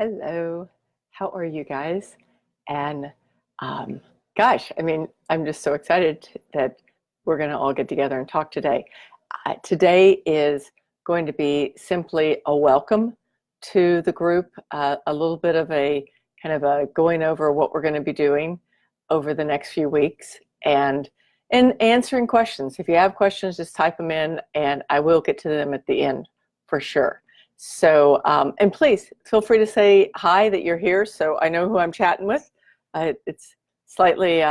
Hello, how are you guys? And um, gosh, I'm just so excited that we're going to all get together and talk today. Today is going to be simply a welcome to the group, a little bit of a kind of a going over what we're going to be doing over the next few weeks and answering questions. If you have questions, just type them in and I will get to them at the end for sure. So, and please feel free to say hi that you're here so I know who I'm chatting with. It's slightly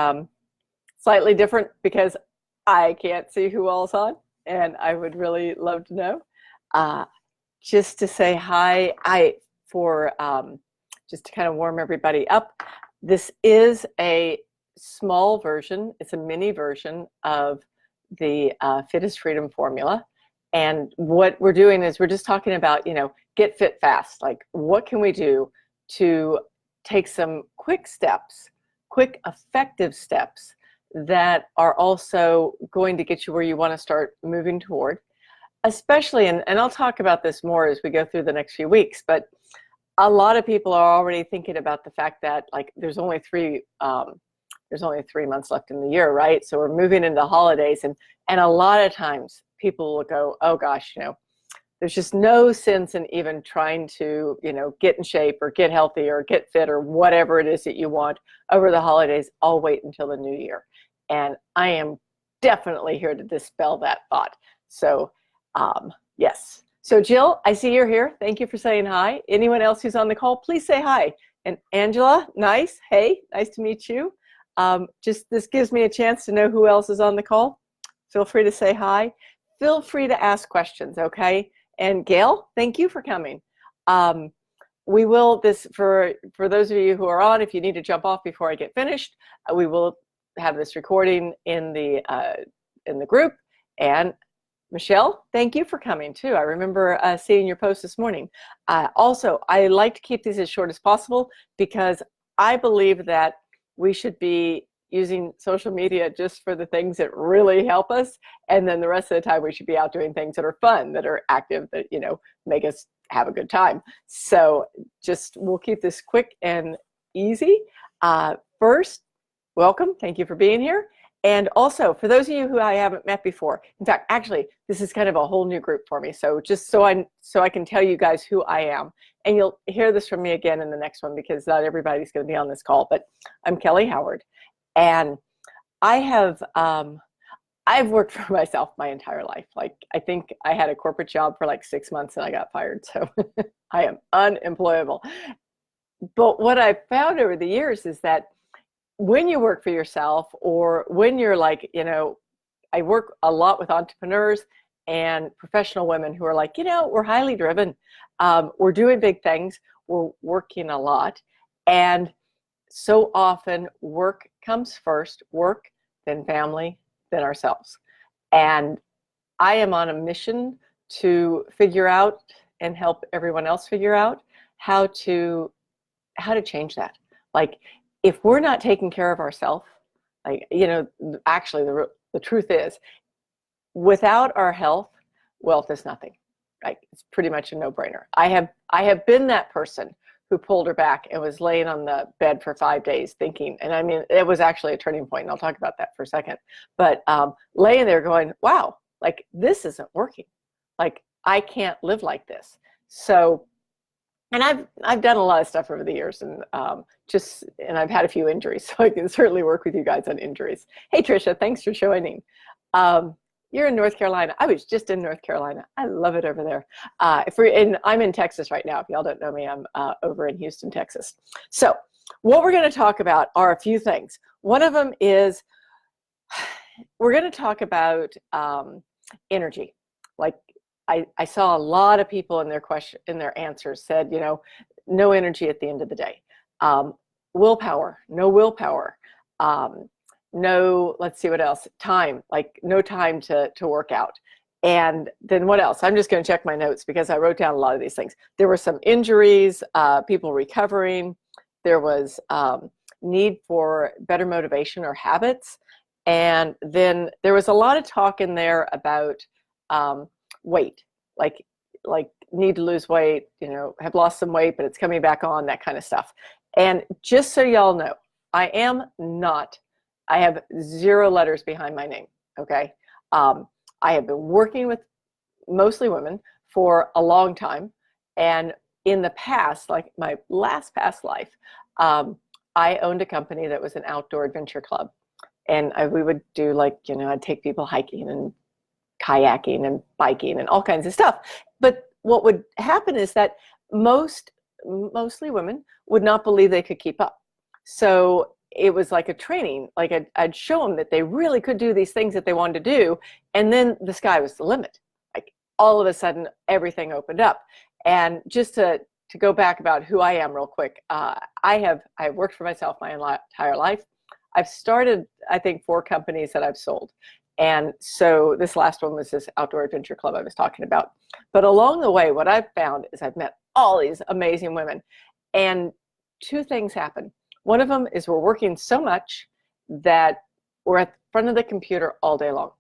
different because I can't see who all's on, and I would really love to know. Uh, just to say hi, just to kind of warm everybody up. This is a small version. It's a mini version of the Fit is Freedom formula. And what we're doing is we're just talking about, get fit fast. Like, what can we do to take some quick steps, quick, effective steps that are also going to get you where you want to start moving toward, especially, and I'll talk about this more as we go through the next few weeks, but a lot of people are already thinking about the fact that like there's only 3 months left in the year, right? So we're moving into holidays, and a lot of times people will go, oh gosh, there's just no sense in even trying to, get in shape or get healthy or get fit or whatever it is that you want over the holidays. I'll wait until the new year. And I am definitely here to dispel that thought. So, yes. So Jill, I see you're here. Thank you for saying hi. Anyone else who's on the call, please say hi. And Angela, nice. Hey, nice to meet you. This gives me a chance to know who else is on the call. Feel free to say hi. Feel free to ask questions, okay? And Gail, thank you for coming. We will, for those of you who are on, if you need to jump off before I get finished, we will have this recording in the group. And Michelle, thank you for coming too. I remember seeing your post this morning. Also, I like to keep these as short as possible because I believe that we should be using social media just for the things that really help us. And then the rest of the time we should be out doing things that are fun, that are active, that, make us have a good time. So we'll keep this quick and easy. First, welcome. Thank you for being here. And also, for those of you who I haven't met before, in fact, actually, this is kind of a whole new group for me. So just so I can tell you guys who I am, and you'll hear this from me again in the next one because not everybody's going to be on this call. But I'm Kelly Howard, and I've worked for myself my entire life. Like, I think I had a corporate job for like 6 months and I got fired. So I am unemployable. But what I've found over the years is that when you work for yourself, or when you're like, I work a lot with entrepreneurs and professional women who are like, we're highly driven. We're doing big things. We're working a lot. And so often work comes first, work, then family, then ourselves. And I am on a mission to figure out and help everyone else figure out how to change that. Like, if we're not taking care of ourselves, actually the truth is, without our health, wealth is nothing. Like, it's pretty much a no-brainer. I have been that person who pulled her back and was laying on the bed for 5 days thinking, and it was actually a turning point, and I'll talk about that for a second, but laying there going, wow, like, this isn't working. Like, I can't live like this. So, and I've done a lot of stuff over the years, and I've had a few injuries, so I can certainly work with you guys on injuries. Hey, Trisha, thanks for joining. You're in North Carolina. I was just in North Carolina. I love it over there. I'm in Texas right now. If y'all don't know me, I'm over in Houston, Texas. So what we're going to talk about are a few things. One of them is we're going to talk about energy. Like, I saw a lot of people in their answers said, no energy at the end of the day. Willpower, no willpower. No, let's see what else. Time, like no time to work out. And then what else? I'm just going to check my notes because I wrote down a lot of these things. There were some injuries, people recovering. There was need for better motivation or habits. And then there was a lot of talk in there about weight, like need to lose weight, have lost some weight, but it's coming back on, that kind of stuff. And just so y'all know, I have 0 letters behind my name, okay? I have been working with mostly women for a long time. And in the past, like my past life, I owned a company that was an outdoor adventure club. And we would do I'd take people hiking and kayaking and biking and all kinds of stuff. But what would happen is that mostly women would not believe they could keep up. So it was like a training, like I'd show them that they really could do these things that they wanted to do. And then the sky was the limit. Like all of a sudden, everything opened up. And just to go back about who I am real quick, I've worked for myself my entire life. I've started, I think, 4 companies that I've sold. And so this last one was this outdoor adventure club I was talking about. But along the way, what I've found is I've met all these amazing women. And 2 things happen. One of them is we're working so much that we're at the front of the computer all day long.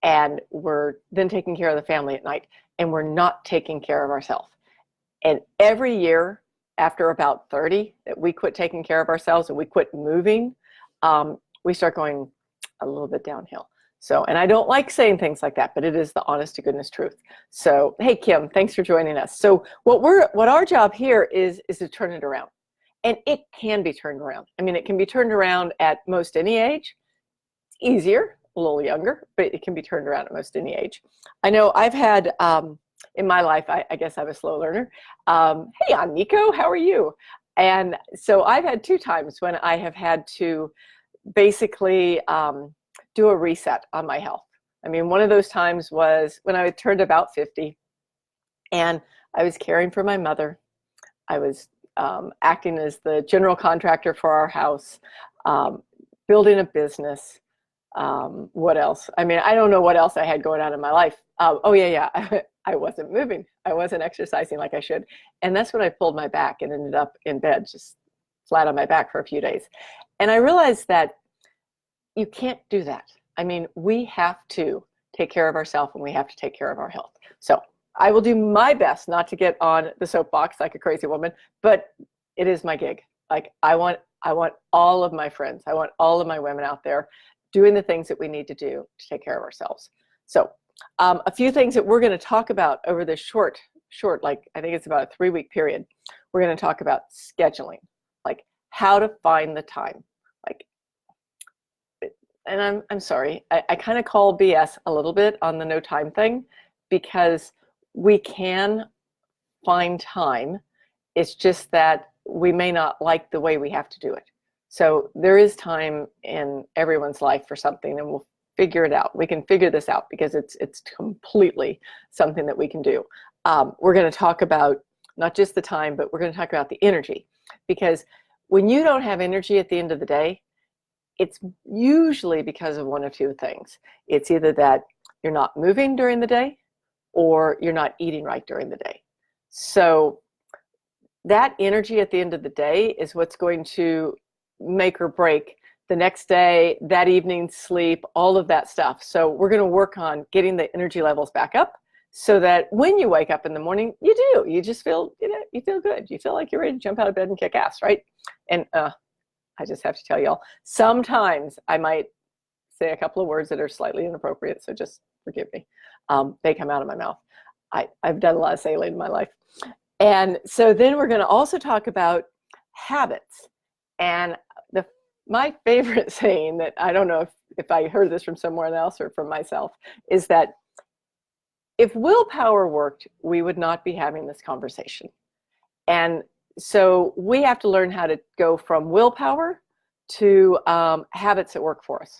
And we're then taking care of the family at night. And we're not taking care of ourselves. And every year, after about 30, that we quit taking care of ourselves and we quit moving, we start going a little bit downhill. So, and I don't like saying things like that, but it is the honest to goodness truth. So, hey, Kim, thanks for joining us. So what our job here is to turn it around. And it can be turned around. I mean, it can be turned around at most any age. It's easier, a little younger, but it can be turned around at most any age. I know I've had, in my life, I guess I'm a slow learner. Hey, Nico, how are you? And so I've had 2 times when I have had to basically do a reset on my health. I mean, one of those times was when I turned about 50 and I was caring for my mother. I was acting as the general contractor for our house, building a business. What else? I mean, I don't know what else I had going on in my life. I wasn't moving. I wasn't exercising like I should. And that's when I pulled my back and ended up in bed, just flat on my back for a few days. And I realized that you can't do that. I mean, we have to take care of ourselves and we have to take care of our health. So I will do my best not to get on the soapbox like a crazy woman, but it is my gig. Like I want all of my friends, I want all of my women out there doing the things that we need to do to take care of ourselves. So a few things that we're going to talk about over this short, like I think it's about a 3-week period. We're going to talk about scheduling, like how to find the time. Like, and I'm sorry, I kind of call BS a little bit on the no time thing, because we can find time. It's just that we may not like the way we have to do it. So there is time in everyone's life for something, and we'll figure it out. We can figure this out because it's completely something that we can do. We're going to talk about not just the time, but we're going to talk about the energy, because when you don't have energy at the end of the day, it's usually because of one of 2 things. It's either that you're not moving during the day or you're not eating right during the day. So that energy at the end of the day is what's going to make or break the next day, that evening's sleep, all of that stuff. So we're going to work on getting the energy levels back up so that when you wake up in the morning, you just feel, you feel good. You feel like you're ready to jump out of bed and kick ass, right? And I just have to tell y'all, sometimes I might say a couple of words that are slightly inappropriate, so just forgive me. They come out of my mouth. I've done a lot of sailing in my life. And so then we're going to also talk about habits. And my favorite saying, that I don't know if I heard this from someone else or from myself, is that if willpower worked, we would not be having this conversation. And so we have to learn how to go from willpower to habits that work for us.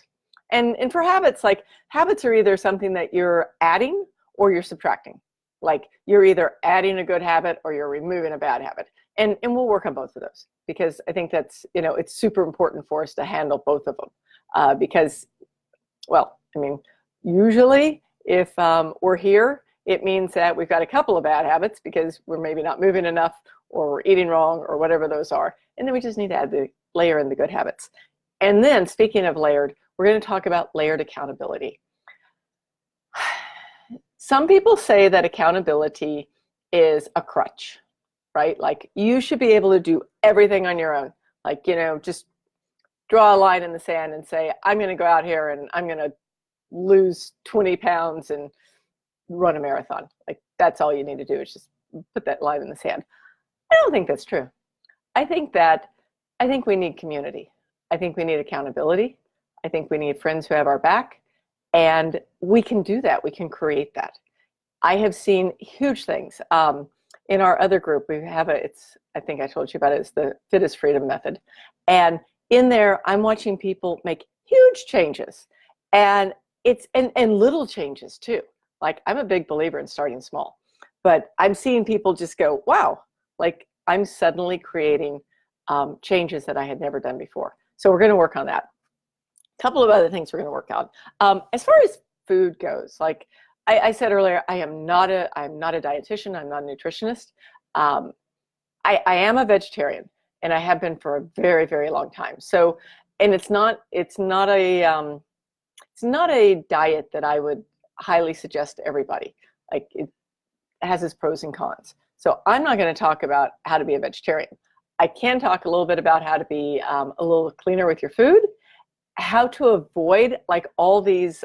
And for habits, like habits are either something that you're adding or you're subtracting. Like you're either adding a good habit or you're removing a bad habit. And we'll work on both of those, because I think that's, it's super important for us to handle both of them. Because, well, I mean, usually if we're here, it means that we've got a couple of bad habits because we're maybe not moving enough or we're eating wrong or whatever those are. And then we just need to layer in the good habits. And then speaking of layered, we're going to talk about layered accountability. Some people say that accountability is a crutch, right? Like you should be able to do everything on your own. Like, just draw a line in the sand and say, I'm going to go out here and I'm going to lose 20 pounds and run a marathon. Like that's all you need to do is just put that line in the sand. I don't think that's true. I think we need community. I think we need accountability. I think we need friends who have our back, and we can do that. We can create that. I have seen huge things. In our other group, we have I think I told you about it, it's the Fit is Freedom method. And in there, I'm watching people make huge changes, and and little changes too. Like I'm a big believer in starting small, but I'm seeing people just go, wow, like I'm suddenly creating changes that I had never done before. So we're going to work on that. A couple of other things we're going to work on. As far as food goes, like I said earlier, I'm not a dietitian. I'm not a nutritionist. I am a vegetarian, and I have been for a very, very long time. So, and it's not a diet that I would highly suggest to everybody. Like it has its pros and cons. So I'm not going to talk about how to be a vegetarian. I can talk a little bit about how to be a little cleaner with your food, how to avoid like all these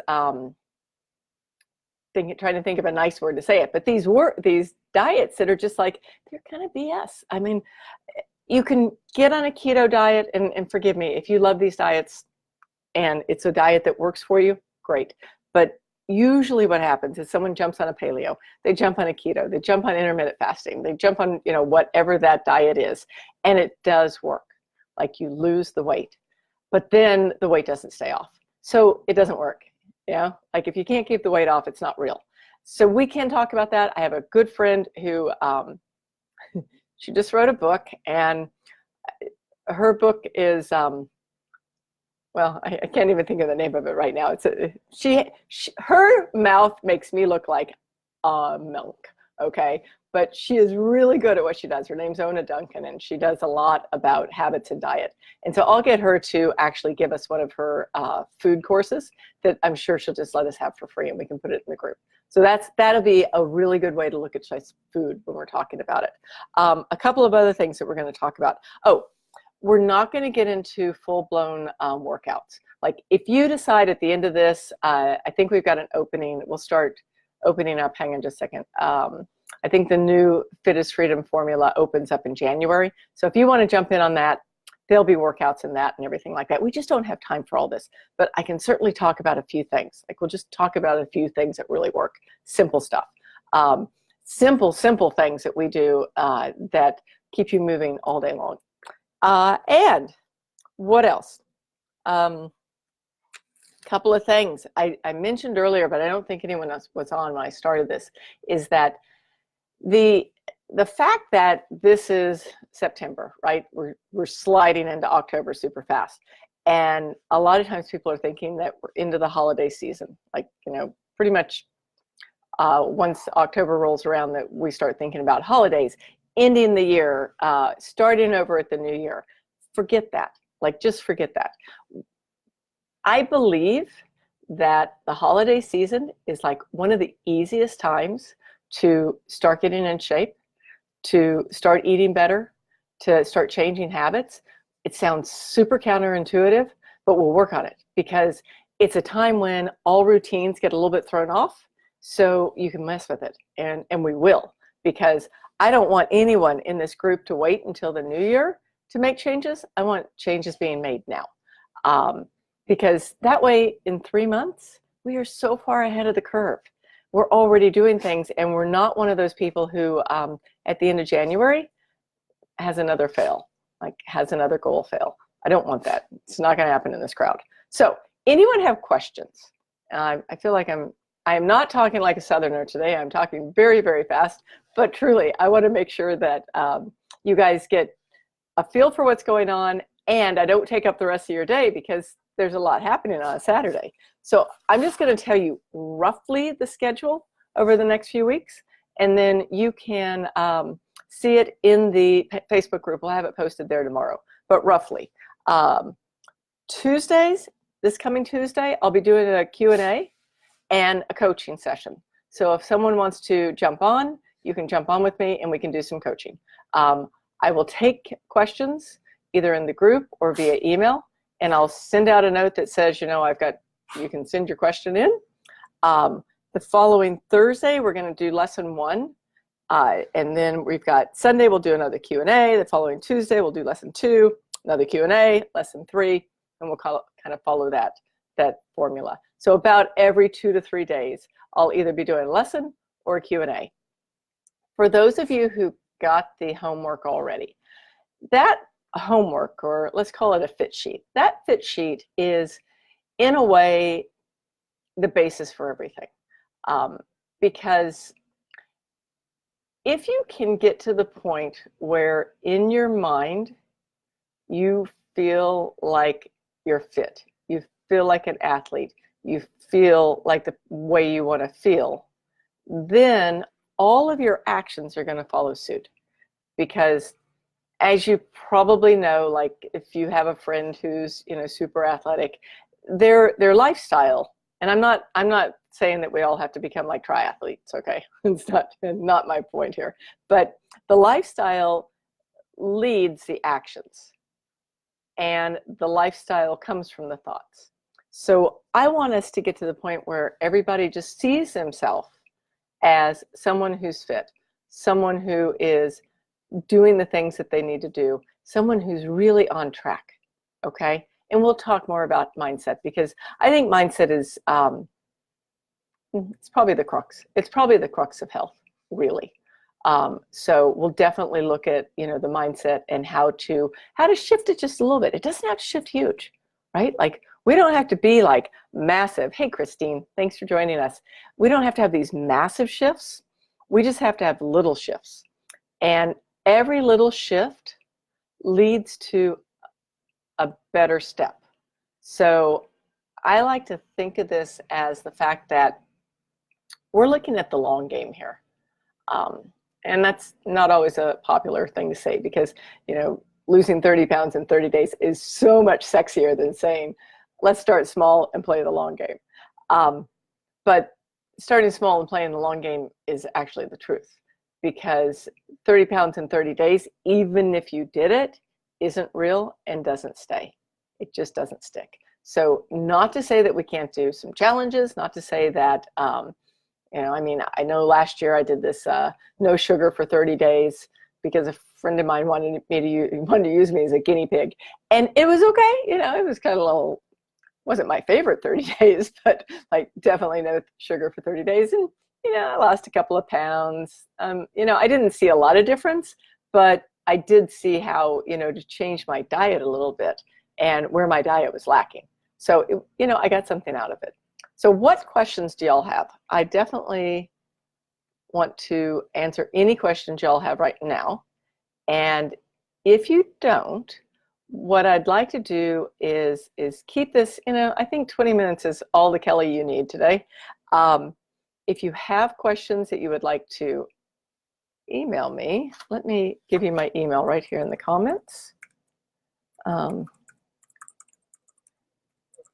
trying to think of a nice word to say it, but these diets that are just like, they're kind of BS. I mean, you can get on a keto diet, and forgive me, if you love these diets and it's a diet that works for you, great. But usually what happens is someone jumps on a paleo, they jump on a keto, they jump on intermittent fasting, they jump on, whatever that diet is, and it does work. Like you lose the weight, but then the weight doesn't stay off. So it doesn't work. Yeah, like if you can't keep the weight off, it's not real. So we can talk about that. I have a good friend who she just wrote a book, and her book is well, I can't even think of the name of it right now. It's her mouth makes me look like a milk, okay? But she is really good at what she does. Her name's Ona Duncan, and she does a lot about habits and diet. And so I'll get her to actually give us one of her food courses that I'm sure she'll just let us have for free, and we can put it in the group. So that'll be a really good way to look at food when we're talking about it. A couple of other things that we're going to talk about. Oh, we're not going to get into full-blown workouts. Like if you decide at the end of this, I think we've got an opening. We'll start opening up. Hang on just a second. I think the new Fit is Freedom formula opens up in January. So if you want to jump in on that, there'll be workouts in that and everything like that. We just don't have time for all this, but I can certainly talk about a few things. Like we'll just talk about a few things that really work. Simple stuff. Simple things that we do that keep you moving all day long. And what else? Couple of things I mentioned earlier, but I don't think anyone else was on when I started this, is that the fact that this is September, right? We're sliding into October super fast. And a lot of times people are thinking that we're into the holiday season. Like, pretty much once October rolls around that we start thinking about holidays, ending the year, starting over at the new year. Forget that. Like, just forget that. I believe that the holiday season is like one of the easiest times to start getting in shape, to start eating better, to start changing habits. It sounds super counterintuitive, but we'll work on it because it's a time when all routines get a little bit thrown off, so you can mess with it, and we will, because I don't want anyone in this group to wait until the new year to make changes. I want changes being made now. Because that way in 3 months, we are so far ahead of the curve. We're already doing things, and we're not one of those people who at the end of January has another fail, like has another goal fail. I don't want that. It's not going to happen in this crowd. So anyone have questions? I feel like I am not talking like a Southerner today. I'm talking very, very fast, but truly, I want to make sure that you guys get a feel for what's going on, and I don't take up the rest of your day because there's a lot happening on a Saturday. So I'm just going to tell you roughly the schedule over the next few weeks, and then you can see it in the Facebook group. We'll have it posted there tomorrow, but roughly. Tuesdays, this coming Tuesday, I'll be doing a Q&A and a coaching session. So if someone wants to jump on, you can jump on with me and we can do some coaching. I will take questions either in the group or via email, and I'll send out a note that says, you can send your question in. The following Thursday, we're going to do lesson 1. And then we've got Sunday, we'll do another Q&A. The following Tuesday, we'll do lesson 2, another Q&A, lesson 3, and we'll kind of follow that formula. So about every 2 to 3 days, I'll either be doing a lesson or a Q&A. For those of you who got the homework already, that homework, or let's call it a fit sheet, that fit sheet is, in a way, the basis for everything. Because if you can get to the point where in your mind you feel like you're fit, you feel like an athlete, you feel like the way you want to feel, then all of your actions are going to follow suit. Because as you probably know, like if you have a friend who's super athletic, their lifestyle, and I'm not saying that we all have to become like triathletes, okay? It's not my point here. But the lifestyle leads the actions, and the lifestyle comes from the thoughts. So I want us to get to the point where everybody just sees themselves as someone who's fit, someone who is doing the things that they need to do, someone who's really on track, okay? And we'll talk more about mindset, because I think mindset is, it's probably the crux. It's probably the crux of health, really. So we'll definitely look at, the mindset and how to shift it just a little bit. It doesn't have to shift huge, right? Like, we don't have to be like massive. Hey, Christine, thanks for joining us. We don't have to have these massive shifts. We just have to have little shifts. And every little shift leads to a better step. So I like to think of this as the fact that we're looking at the long game here. And that's not always a popular thing to say, because, losing 30 pounds in 30 days is so much sexier than saying, let's start small and play the long game. But starting small and playing the long game is actually the truth, because 30 pounds in 30 days, even if you did it, isn't real and doesn't stay. It just doesn't stick. So not to say that we can't do some challenges, not to say that, I know last year I did this no sugar for 30 days because a friend of mine wanted to use me as a guinea pig. And it was okay. It was kind of wasn't my favorite 30 days, but like definitely no sugar for 30 days. And, I lost a couple of pounds. I didn't see a lot of difference, but I did see how, to change my diet a little bit and where my diet was lacking. So, I got something out of it. So what questions do y'all have? I definitely want to answer any questions y'all have right now. And if you don't, what I'd like to do is keep this, I think 20 minutes is all the Kelly you need today. If you have questions that you would like to email me, let me give you my email right here in the comments.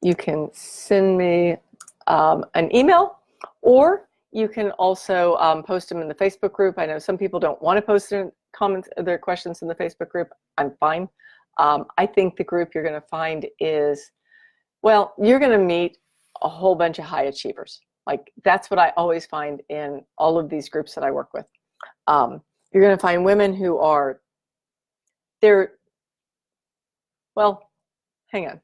You can send me an email, or you can also post them in the Facebook group. I know some people don't want to post their questions in the Facebook group. I'm fine. I think the group you're going to find is, you're going to meet a whole bunch of high achievers. Like, that's what I always find in all of these groups that I work with. You're going to find women who are, hang on.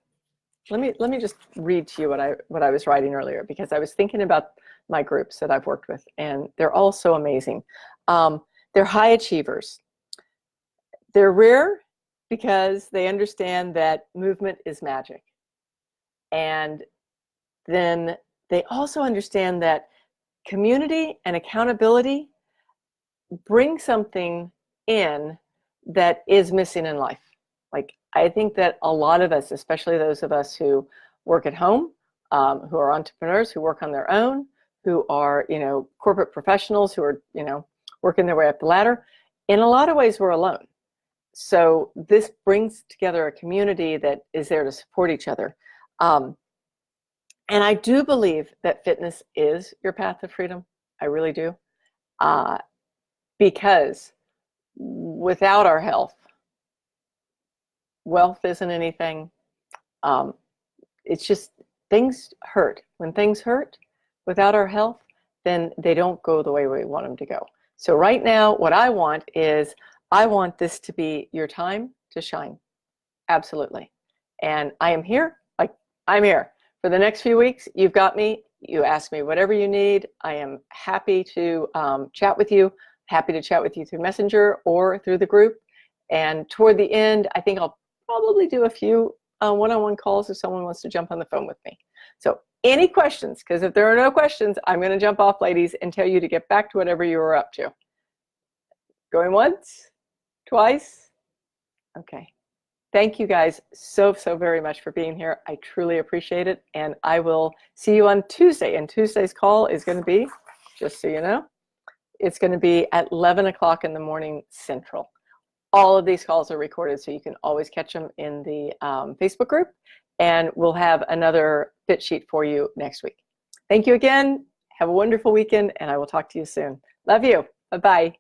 Let me just read to you what I was writing earlier, because I was thinking about my groups that I've worked with, and they're all so amazing. They're high achievers. They're rare because they understand that movement is magic. And then they also understand that community and accountability bring something in that is missing in life. Like, I think that a lot of us, especially those of us who work at home, who are entrepreneurs, who work on their own, who are, corporate professionals, who are, working their way up the ladder, in a lot of ways we're alone. So this brings together a community that is there to support each other. And I do believe that fitness is your path to freedom. I really do. because without our health, wealth isn't anything. It's just things hurt. When things hurt without our health, then they don't go the way we want them to go. So right now, what I want is, I want this to be your time to shine. Absolutely. And I am here. Like, I'm here. For the next few weeks, you've got me. You ask me whatever you need. I am happy to chat with you. Happy to chat with you through Messenger or through the group. And toward the end, I think I'll probably do a few one-on-one calls if someone wants to jump on the phone with me. So any questions? Because if there are no questions, I'm going to jump off, ladies, and tell you to get back to whatever you were up to. Going once? Twice? Okay. Thank you guys so very much for being here. I truly appreciate it. And I will see you on Tuesday. And Tuesday's call is going to be, just so you know, it's going to be at 11 o'clock in the morning Central. All of these calls are recorded, so you can always catch them in the Facebook group. And we'll have another fit sheet for you next week. Thank you again. Have a wonderful weekend, and I will talk to you soon. Love you. Bye-bye.